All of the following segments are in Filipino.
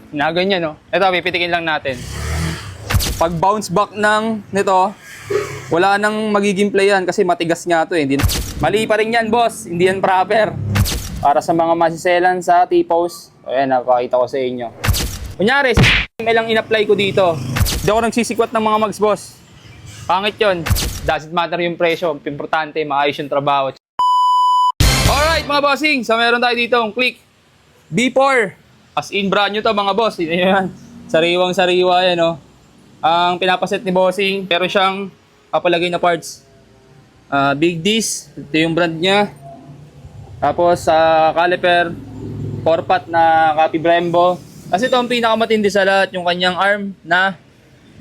Na ganyan, no? Ito, pipitikin lang natin. Pag bounce back nito, wala nang magiging play yan kasi matigas nga to eh. Mali pa rin yan, boss. Hindi yan proper. Para sa mga masiselan sa T-post. Ayan, napakita ko sa inyo. Kunyari, lang in-apply ko dito. Hindi ako nagsisikwat ng mga mags, boss. Pangit yun. Doesn't matter yung presyo. Importante, maayos yung trabaho. Alright, mga bossing. So, meron tayo dito ang Click B4. As in, brand new to, mga boss. Yan. Sariwang-sariwa yan, no? Ang pinapaset ni bossing, pero siyang kapalagay na parts. Big D's. Ito yung brand niya. Tapos, caliper. 4-pot na copy Brembo. Kasi ito ang pinakamatindi sa lahat, yung kanyang arm na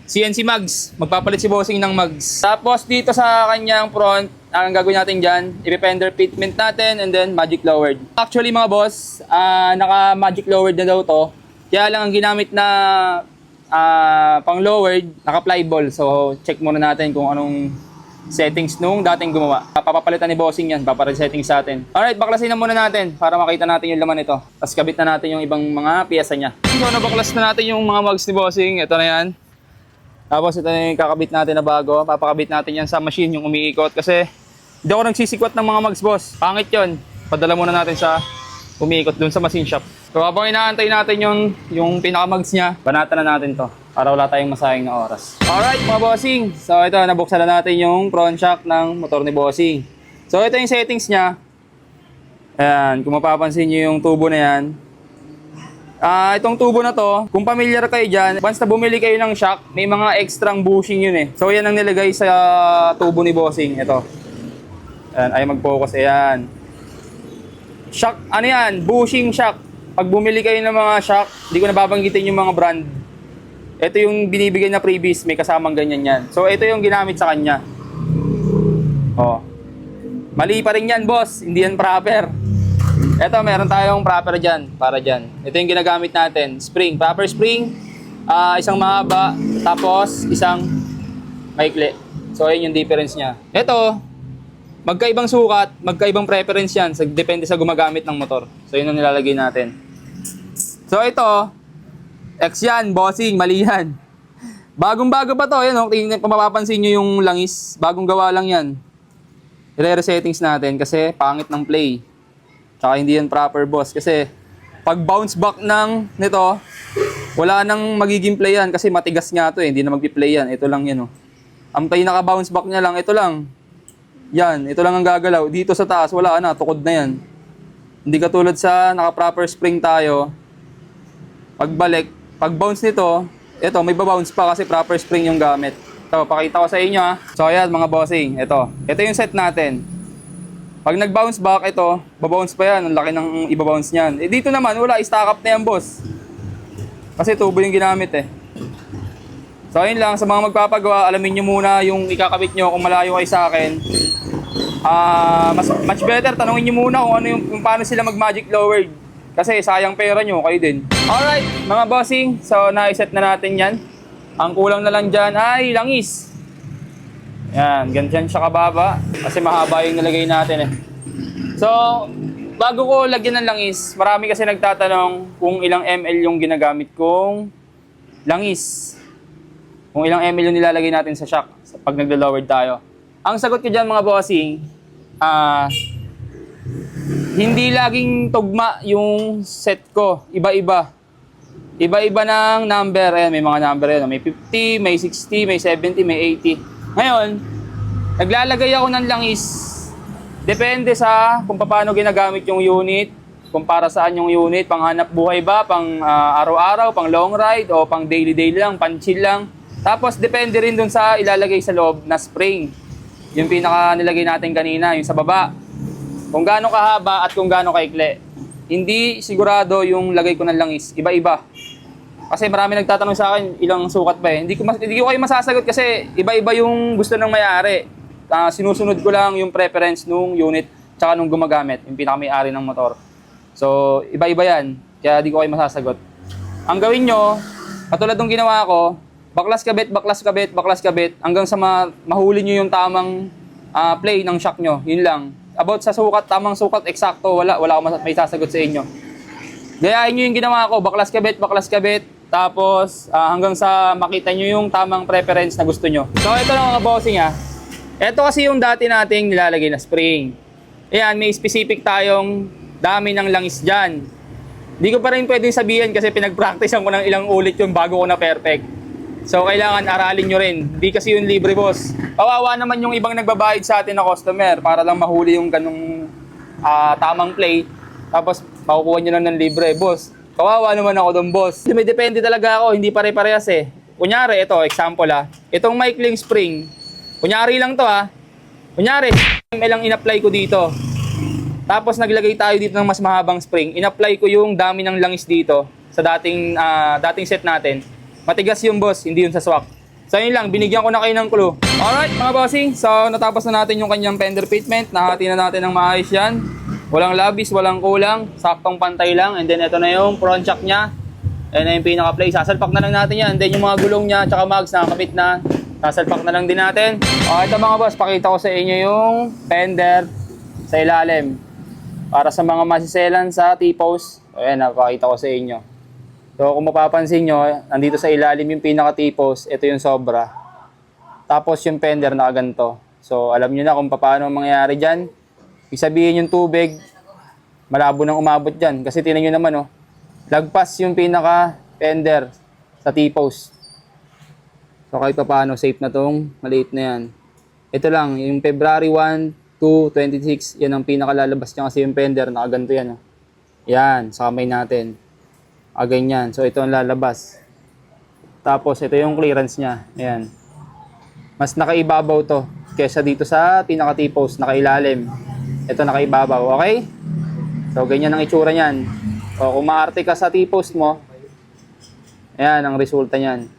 CNC mags. Magpapalit si bossing ng mags. Tapos dito sa kanyang front, ang gagawin natin dyan, ipipender fitment natin and then magic lowered. Actually mga boss, naka magic lowered na daw to. Kaya lang ang ginamit na pang lowered, naka flyball. So check muna natin kung anong settings nung dating gumawa. Papapalitan ni bossing yan, paparesetting sa atin. Alright, baklasin na muna natin para makita natin yung laman nito. Tapos kabit na natin yung ibang mga piyesa niya. So nabaklas na natin yung mga mags ni bossing. Ito na yan. Tapos ito yung kakabit natin na bago. Papakabit natin yan sa machine yung umiikot. Kasi hindi ako nagsisikwat ng mga mags, boss. Pangit yun. Padala muna natin sa umiikot dun sa machine shop. So habang inaantay natin yung pinaka-mags niya, banatan na natin to. Para wala tayong masayang na oras. Alright mga bossing. So ito, nabuksan na natin yung front shock ng motor ni bossing. So ito yung settings niya. Ayan, kung mapapansin nyo yung tubo na yan. Itong tubo na to, kung familiar kayo dyan, once na bumili kayo ng shock, may mga extrang bushing yun eh. So yan ang nilagay sa tubo ni bossing. Ito. Ayan, ay mag-focus. Ayan. Shock, ano yan? Bushing shock. Pag bumili kayo ng mga shock, hindi ko nababanggitin yung mga brand. Ito yung binibigay na previous, may kasamang ganyan yan. So ito yung ginamit sa kanya. Oh. Mali pa rin yan, boss. Hindi yan proper. Ito, meron tayong proper dyan, para dyan. Ito yung ginagamit natin. Spring, proper spring. Isang mahaba, tapos isang maikli. So, ayun yung difference niya. Ito, magkaibang sukat, magkaibang preference yan. Depende sa gumagamit ng motor. So, yun ang nilalagay natin. So, ito, X yan, bossing, mali yan. Bagong-bago pa to. Yan, kung mapapansin nyo yung langis, bagong gawa lang yan. I-resettings natin kasi pangit ng play. Tsaka hindi yan proper, boss. Kasi pag bounce back nito, wala nang magiging play yan kasi matigas nga to eh. Hindi na magpi-play yan. Ito lang yan, oh. Ang pinaka-bounce back niya lang, ito lang. Yan, ito lang ang gagalaw. Dito sa taas, wala na. Tukod na yan. Hindi katulad sa naka-proper spring tayo. Pagbalik, pag bounce nito, ito, may babounce pa kasi proper spring yung gamit. Ito, pakita ko sa inyo ha. So ayan mga bossing, ito yung set natin. Pag nag-bounce back, ito, babounce pa yan. Ang laki ng ibabounce niyan. Eh dito naman, wala, stack up na yan, boss. Kasi tubo yung ginamit eh. So ayun lang, sa mga magpapagawa, alamin nyo muna yung ikakabit nyo kung malayo kayo sa akin. Much better, tanongin nyo muna kung paano sila mag-magic lowered. Kasi sayang pera nyo, kayo din. Alright, mga bossing. So, na-set na natin yan. Ang kulang na lang dyan ay langis. Yan, ganyan siya kababa. Kasi mahaba yung nilagay natin eh. So, bago ko lagyan ng langis, marami kasi nagtatanong kung ilang ml yung ginagamit kong langis. Kung ilang ml yung nilalagay natin sa shock pag naglo-lowered tayo. Ang sagot ko dyan mga bossing, hindi laging tugma yung set ko. Iba-iba. Iba-iba ng number. Ayan, may mga number yan. May 50, may 60, may 70, may 80. Ngayon, naglalagay ako ng langis. Depende sa kung paano ginagamit yung unit. Kung para saan yung unit. Pang hanap buhay ba? Pang araw-araw? Pang long ride? O pang daily-daily lang? Pang chill lang? Tapos, depende rin dun sa ilalagay sa loob na spring. Yung pinaka nilagay natin kanina, yung sa baba. Kung gaano kahaba at kung gaano kaikli. Hindi sigurado yung lagay ko ng langis. Iba-iba. Kasi marami nagtatanong sa akin ilang sukat ba eh. Hindi ko kayo masasagot kasi iba-iba yung gusto ng may-ari. Sinusunod ko lang yung preference nung unit tsaka nung gumagamit, yung pinaka-may-ari ng motor. So, iba-iba yan. Kaya di ko kayo masasagot. Ang gawin nyo, katulad ng ginawa ko, baklas kabit, baklas kabit, baklas kabit, hanggang sa mahuli nyo yung tamang play ng shock nyo. Yun lang. About sa sukat, tamang sukat, eksakto, wala akong may sasagot sa inyo. Gayahin nyo yung ginawa ko, baklas kabit, tapos hanggang sa makita nyo yung tamang preference na gusto nyo. So ito lang mga bossing ha. Ito kasi yung dati nating nilalagay na spring. Ayan, may specific tayong dami ng langis dyan. Di ko pa rin pwedeng sabihin kasi pinag-practicean ko ng ilang ulit yung bago ko na perfect. So kailangan aralin nyo rin. Di kasi yung libre boss. Kawawa naman yung ibang nagbabayad sa atin na customer para lang mahuli yung ganung tamang play. Tapos makukuha nyo lang ng libre, boss. Kawawa naman ako doon, boss. May depende talaga ako, hindi pare-parehas eh. Kunyari, ito, example itong maikling spring. Kunyari lang to Kunyari, ml lang in-apply ko dito. Tapos naglagay tayo dito ng mas mahabang spring. In-apply ko yung dami ng langis dito sa dating set natin. Matigas yung boss, hindi yun sa swak. So yun lang, binigyan ko na kayo ng clue. Alright mga bossing, so natapos na natin yung kanyang fender fitment. Nahati na natin ng maayos yan. Walang labis, walang kulang, saktong pantay lang. And then ito na yung front shock niya. Ayan na yung pinaka-play. Sasalpak na lang natin yan. And then yung mga gulong niya, tsaka mags, nakakabit na. Sasalpak na lang din natin. Ito mga boss, pakita ko sa inyo yung fender sa ilalim. Para sa mga masiselan sa T-post. Ayan, napakita ko sa inyo. So kung mapapansin nyo, nandito sa ilalim yung pinaka-T-post. Ito yung sobra. Tapos yung fender nakaganto. So alam nyo na kung paano mangyayari dyan. Ibig sabihin yung tubig, malabo nang umabot dyan. Kasi tinan nyo naman, lagpas yung pinaka-fender sa T-post. So kahit pa paano, safe na tong maliit na yan. Ito lang, yung February 1, 2, 26, yan ang pinakalalabas niya kasi yung fender, nakaganto yan. Yan, sa kamay natin. Ganyan. So ito ang lalabas. Tapos ito yung clearance niya. Ayan. Mas nakaibabaw to kesa dito sa pinaka-T-post, nakailalim. Ito nakaibabaw, okay? So, ganyan ang itsura niyan. O, kung maarte ka sa T-post mo, ayan ang resulta niyan.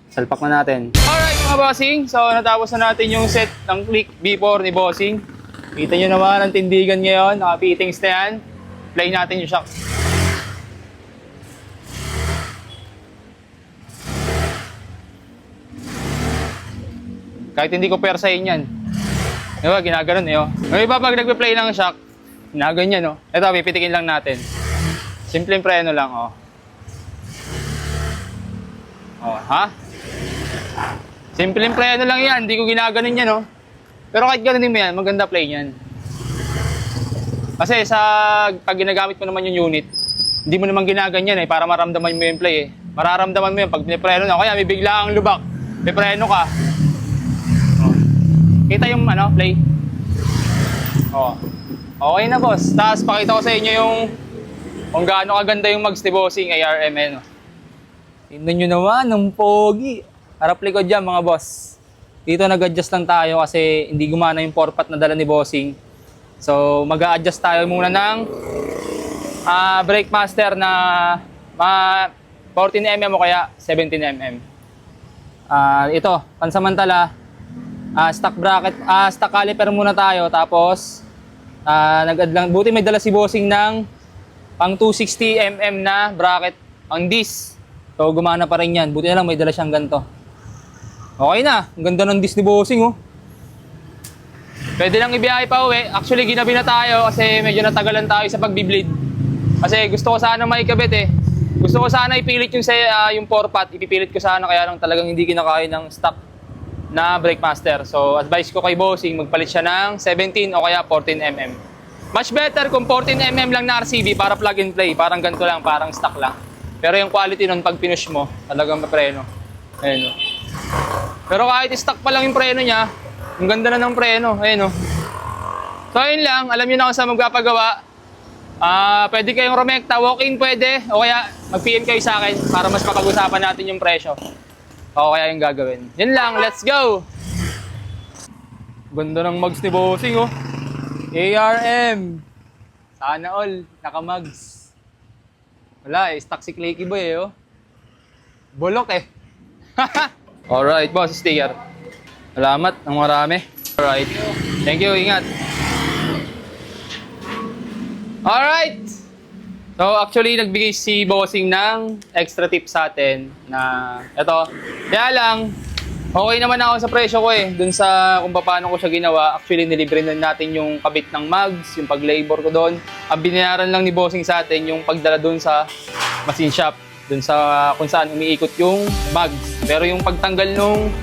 Salpak na natin. Alright mga bossing, so natapos na natin yung set ng click B4 ni bossing. Kita nyo naman ang tindigan ngayon, naka-fittings na yan. Play natin yung shock. Kahit hindi ko persahin yan. Diba, ginaganon May iba pag nagpe-play ng shock, ginaganyan Ito, pipitikin lang natin. Simpleng preno lang ha? Simpleng preno lang yan, hindi ko ginaganon yan Pero kahit ganun din mo yan, maganda play yan. Kasi pag ginagamit mo naman yung unit, hindi mo naman ginaganyan para maramdaman mo yung play Mararamdaman mo yan pag pinipreno na. Kaya may bigla ang lubak, may preno ka. Kita yung play. Okay na boss. Tapos pakita ko sa inyo yung kung gaano kaganda yung mags ni bossing ARM Tingnan nyo naman, ang pogi. Harap likod dyan mga boss. Dito nag-adjust lang tayo kasi hindi gumana yung 4-pot na dala ni bossing. So mag-a-adjust tayo muna ng brake master na 14mm o kaya 17mm. Ito, pansamantala. Stock bracket, stock caliper muna tayo. Tapos, buti may dala si bossing ng pang 260mm na bracket, pang disc. So, gumana pa rin yan. Buti na lang may dala siyang ganito. Okay na. Ang ganda ng disc ni bossing, Pwede lang ibiyahe pa uwi. Actually, ginabi na tayo kasi medyo natagalan tayo sa pagbiblade. Kasi gusto ko sana maikabit Gusto ko sana ipilit yung 4-pot. Ipipilit ko sana kaya lang talagang hindi kinakaya ng stock na brake master. So, advice ko kay bossing, magpalit siya ng 17 o kaya 14mm. Much better kung 14mm lang na RCB para plug and play. Parang ganito lang, parang stock lang. Pero yung quality nun, pag pinush mo, talagang mapreno. Ayan Pero kahit stock pa lang yung preno niya, ang ganda na ng preno. Ayan So, ayun lang. Alam niyo na kung saan magpapagawa. Pwede kayong rumekta, walk-in pwede. O kaya mag-PM kayo sa akin para mas mapag-usapan natin yung presyo. O kaya yung gagawin. Yun lang, let's go! Ganda ng mugs ni bossing ARM! Sana all, naka-mugs. Wala stock si Clicky Boy Bulok Alright boss, sticker. Salamat, ng marami. Alright, thank you, ingat. Alright! So actually nagbigay si bossing ng extra tip sa atin na ito. Kaya lang Okay naman ako sa presyo ko eh. Dun sa kung paano ko siya ginawa. Actually, nilibre na natin yung kabit ng mags, yung pag-labor ko doon. Ang binayaran lang ni bossing sa atin yung pagdala doon sa machine shop. Doon sa kung saan umiikot yung mags. Pero yung pagtanggal nung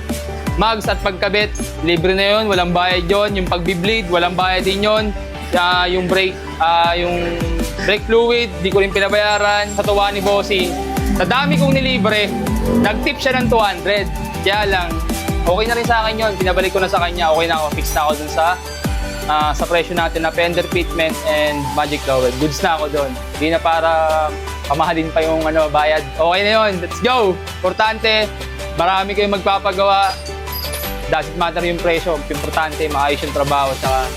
mags at pagkabit, libre na yun. Walang bayad yun. Yung pag-bleed, walang bayad din yun. Yung brake fluid, di ko rin pinabayaran. Sa tuwa ni bossing. Sa dami kong nilibre, nag-tip siya ng 200. Kaya lang, okay na rin sa akin yun. Pinabalik ko na sa kanya. Okay na ako. Fix na ako dun sa presyo natin na fender fitment and magic towel. Goods na ako dun. Hindi na para pamahalin pa yung bayad. Okay na yun. Let's go! Importante, marami kayong magpapagawa. Doesn't matter yung presyo. Importante, maayos yung trabaho. Saka,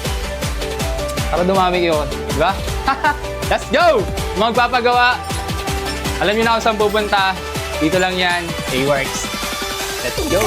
para dumami kayo. Diba? Let's go! Magpapagawa. Alam niyo na kung saan pupunta. Dito lang yan. A-Works. Let's go!